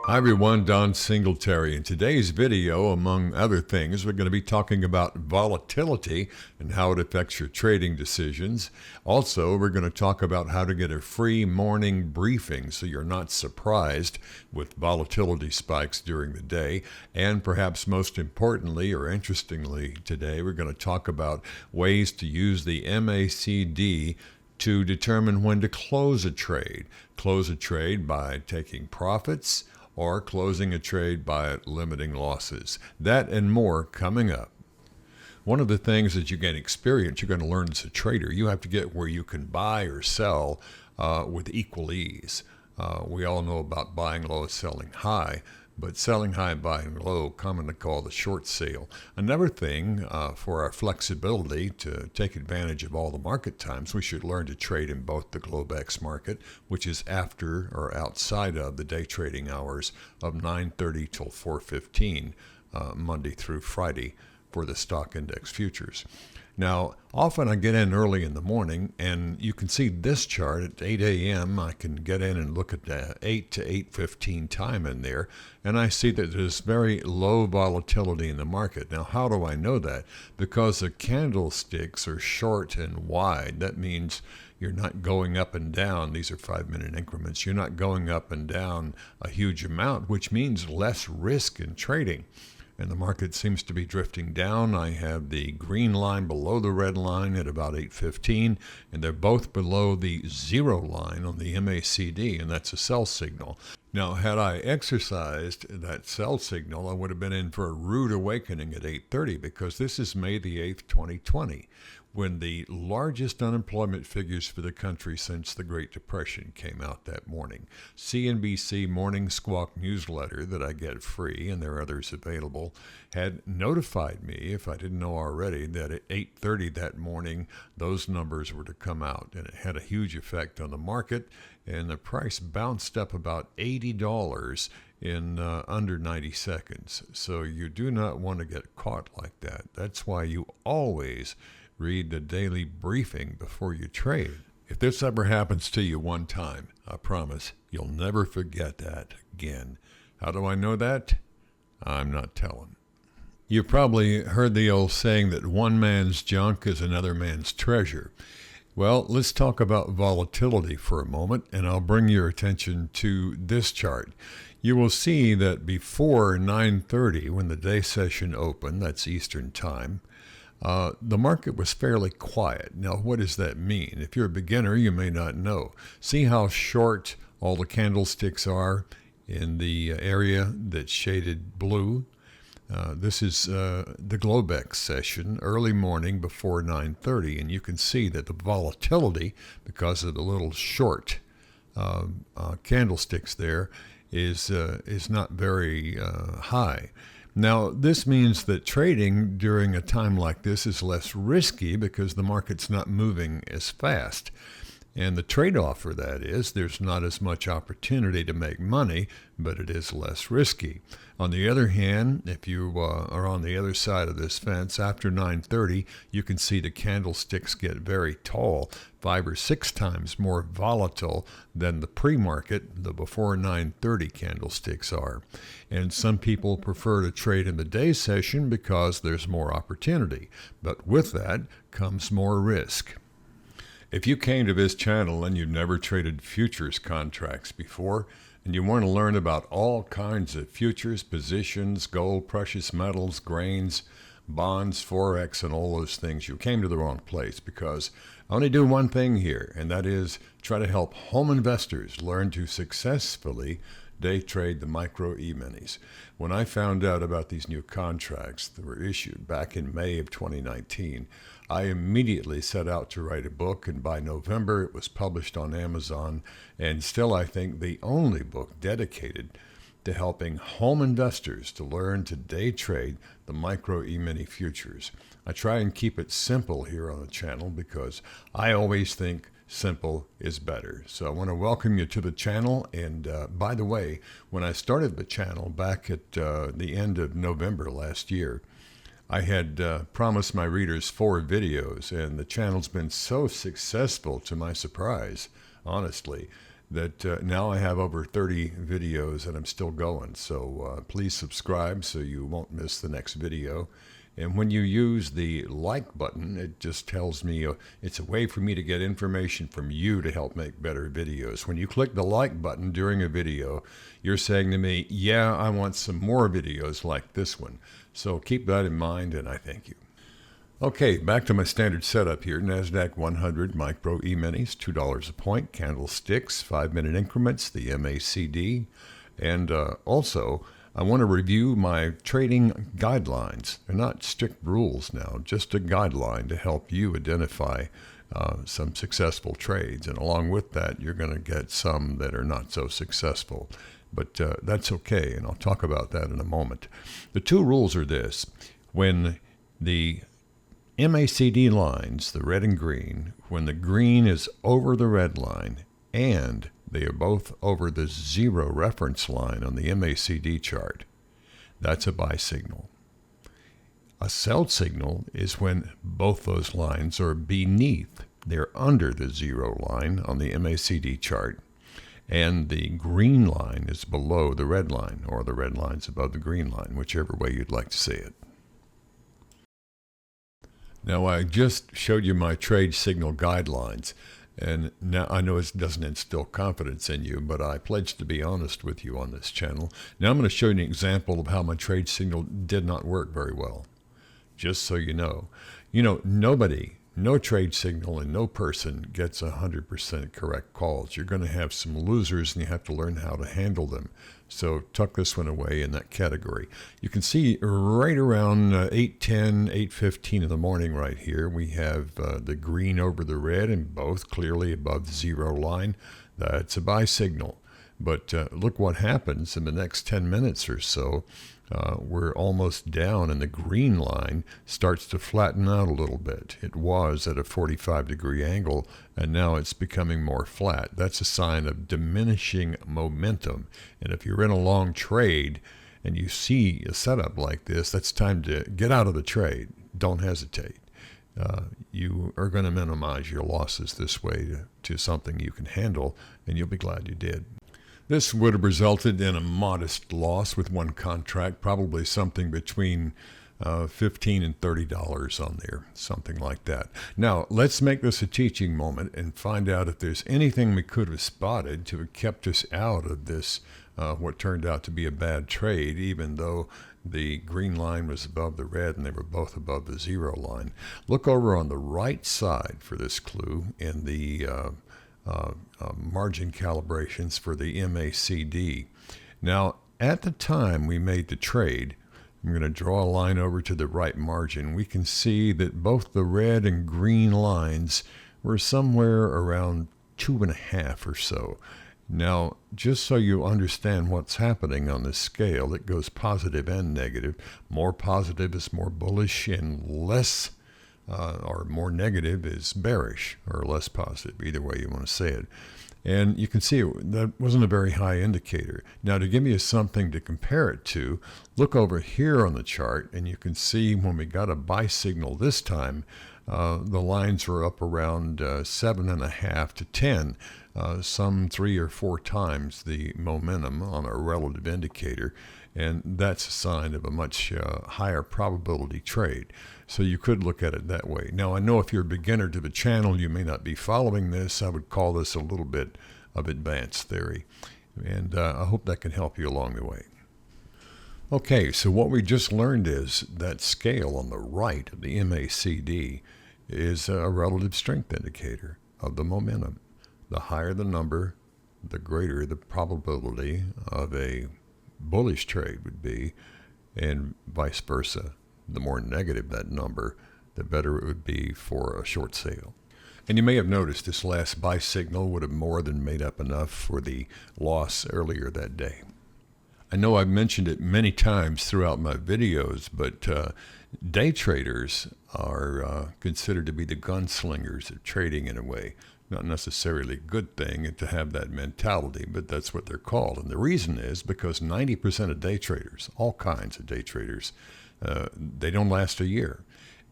Hi everyone, Don Singletary. In today's video, among other things, we're going to be talking about volatility and how it affects your trading decisions. Also, we're going to talk about how to get a free morning briefing so you're not surprised with volatility spikes during the day. And perhaps most importantly or interestingly today, we're going to talk about ways to use the MACD to determine when to close a trade. Close a trade by taking profits, or closing a trade by limiting losses. That and more coming up. One of the things that you gain experience, you're going to learn as a trader, you have to get where you can buy or sell with equal ease. We all know about buying low, selling high, but selling high, buying low, commonly called the short sale. Another thing for our flexibility to take advantage of all the market times, we should learn to trade in both the Globex market, which is after or outside of the day trading hours of 9:30 till 4:15, Monday through Friday for the stock index futures. Now, often I get in early in the morning, and you can see this chart at 8 a.m. I can get in and look at the 8 to 8:15 time in there, and I see that there's very low volatility in the market. Now, how do I know that? Because the candlesticks are short and wide. That means you're not going up and down. These are 5-minute increments. You're not going up and down a huge amount, which means less risk in trading. And the market seems to be drifting down. I have the green line below the red line at about 8:15, and they're both below the zero line on the MACD, and that's a sell signal. Now, had I exercised that sell signal, I would have been in for a rude awakening at 8:30, because this is May the 8th, 2020, when the largest unemployment figures for the country since the Great Depression came out that morning. CNBC Morning Squawk newsletter that I get free, and there are others available, had notified me, if I didn't know already, that at 8:30 that morning, those numbers were to come out. And it had a huge effect on the market, and the price bounced up about $80 in under 90 seconds. So you do not want to get caught like that. That's why you always read the daily briefing before you trade. If this ever happens to you one time, I promise you'll never forget that again. How do I know that? I'm not telling. You've probably heard the old saying that one man's junk is another man's treasure. Well, let's talk about volatility for a moment, and I'll bring your attention to this chart. You will see that before 9:30, when the day session opened, that's Eastern time, the market was fairly quiet. Now, what does that mean? If you're a beginner, you may not know. See how short all the candlesticks are in the area that's shaded blue? This is the Globex session, early morning before 9:30, and you can see that the volatility, because of the little short candlesticks there, is not very high. Now, this means that trading during a time like this is less risky because the market's not moving as fast. And the trade-off for that is there's not as much opportunity to make money, but it is less risky. On the other hand, if you are on the other side of this fence, after 9:30, you can see the candlesticks get very tall, 5 or 6 times more volatile than the pre-market, the before 9:30 candlesticks are. And some people prefer to trade in the day session because there's more opportunity. But with that comes more risk. If you came to this channel and you've never traded futures contracts before, and you want to learn about all kinds of futures, positions, gold, precious metals, grains, bonds, forex, and all those things, you came to the wrong place, because I only do one thing here, and that is try to help home investors learn to successfully day trade the Micro Eminis. When I found out about these new contracts that were issued back in May of 2019, I immediately set out to write a book, and by November it was published on Amazon, and still I think the only book dedicated to helping home investors to learn to day trade the Micro Emini futures. I try and keep it simple here on the channel because I always think simple is better. So I want to welcome you to the channel. And by the way, when I started the channel back at the end of November last year, I had promised my readers 4 videos, and the channel's been so successful, to my surprise, honestly, that now I have over 30 videos and I'm still going. So please subscribe so you won't miss the next video. And when you use the like button, it just tells me it's a way for me to get information from you to help make better videos. When you click the like button during a video, you're saying to me, yeah, I want some more videos like this one. So keep that in mind, and I thank you. Okay, back to my standard setup here. NASDAQ100 Micro Eminis, $2 a point, candlesticks, 5-minute increments, the MACD, and also I want to review my trading guidelines. They're not strict rules now, just a guideline to help you identify some successful trades. And along with that, you're going to get some that are not so successful. But that's okay, and I'll talk about that in a moment. The two rules are this. When the MACD lines, the red and green, when the green is over the red line and they are both over the zero reference line on the MACD chart, that's a buy signal. A sell signal is when both those lines are beneath, they're under the zero line on the MACD chart, and the green line is below the red line, or the red line's above the green line, whichever way you'd like to see it. Now, I just showed you my trade signal guidelines. And now I know it doesn't instill confidence in you, but I pledge to be honest with you on this channel. Now I'm going to show you an example of how my trade signal did not work very well, just so you know. You know, nobody, no trade signal and no person gets 100% correct calls. You're going to have some losers and you have to learn how to handle them. So tuck this one away in that category. You can see right around 8:10, 8:15 in the morning right here, we have the green over the red and both clearly above the zero line. That's a buy signal. But look what happens in the next 10 minutes or so. We're almost down and the green line starts to flatten out a little bit. It was at a 45-degree angle and now it's becoming more flat. That's a sign of diminishing momentum. And if you're in a long trade and you see a setup like this, that's time to get out of the trade. Don't hesitate. You are going to minimize your losses this way to something you can handle, and you'll be glad you did. This would have resulted in a modest loss with one contract, probably something between $15 and $30 on there, something like that. Now, let's make this a teaching moment and find out if there's anything we could have spotted to have kept us out of this, what turned out to be a bad trade, even though the green line was above the red and they were both above the zero line. Look over on the right side for this clue in the margin calibrations for the MACD. Now, at the time we made the trade, I'm going to draw a line over to the right margin. We can see that both the red and green lines were somewhere around 2.5 or so. Now, just so you understand what's happening on this scale, it goes positive and negative. More positive is more bullish, and less or more negative is bearish or less positive, either way you want to say it. And you can see that wasn't a very high indicator. Now, to give you something to compare it to, look over here on the chart, and you can see when we got a buy signal this time, the lines were up around 7.5 to 10, some 3 or 4 times the momentum on a relative indicator. And that's a sign of a much higher probability trade. So you could look at it that way. Now, I know if you're a beginner to the channel, you may not be following this. I would call this a little bit of advanced theory. And I hope that can help you along the way. Okay, so what we just learned is that scale on the right of the MACD is a relative strength indicator of the momentum. The higher the number, the greater the probability of a bullish trade would be, and vice versa. The more negative that number, the better it would be for a short sale. And you may have noticed this last buy signal would have more than made up enough for the loss earlier that day. I know I've mentioned it many times throughout my videos, but day traders are considered to be the gunslingers of trading in a way. Not necessarily a good thing to have that mentality, but that's what they're called. And the reason is because 90% of day traders, all kinds of day traders, they don't last a year.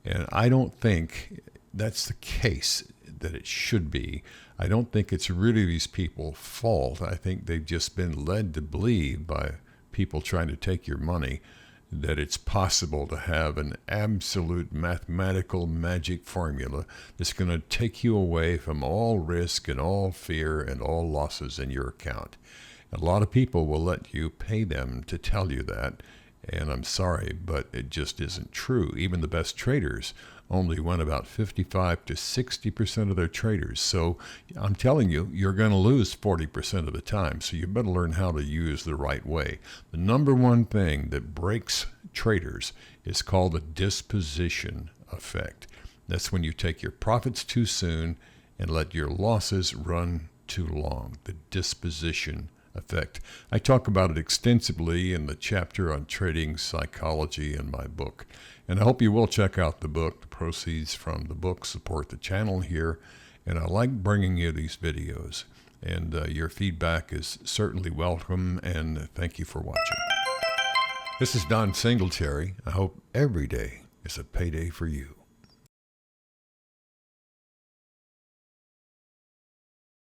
And I don't think that's the case that it should be. I don't think it's really these people's fault. I think they've just been led to believe by people trying to take your money that it's possible to have an absolute mathematical magic formula that's going to take you away from all risk and all fear and all losses in your account. A lot of people will let you pay them to tell you that, and I'm sorry, but it just isn't true. Even the best traders only win about 55 to 60% of their traders. So I'm telling you, you're going to lose 40% of the time. So you better learn how to use the right way. The number one thing that breaks traders is called the disposition effect. That's when you take your profits too soon and let your losses run too long. The disposition effect. I talk about it extensively in the chapter on trading psychology in my book. And I hope you will check out the book. The proceeds from the book support the channel here. And I like bringing you these videos. And your feedback is certainly welcome. And thank you for watching. This is Don Singletary. I hope every day is a payday for you.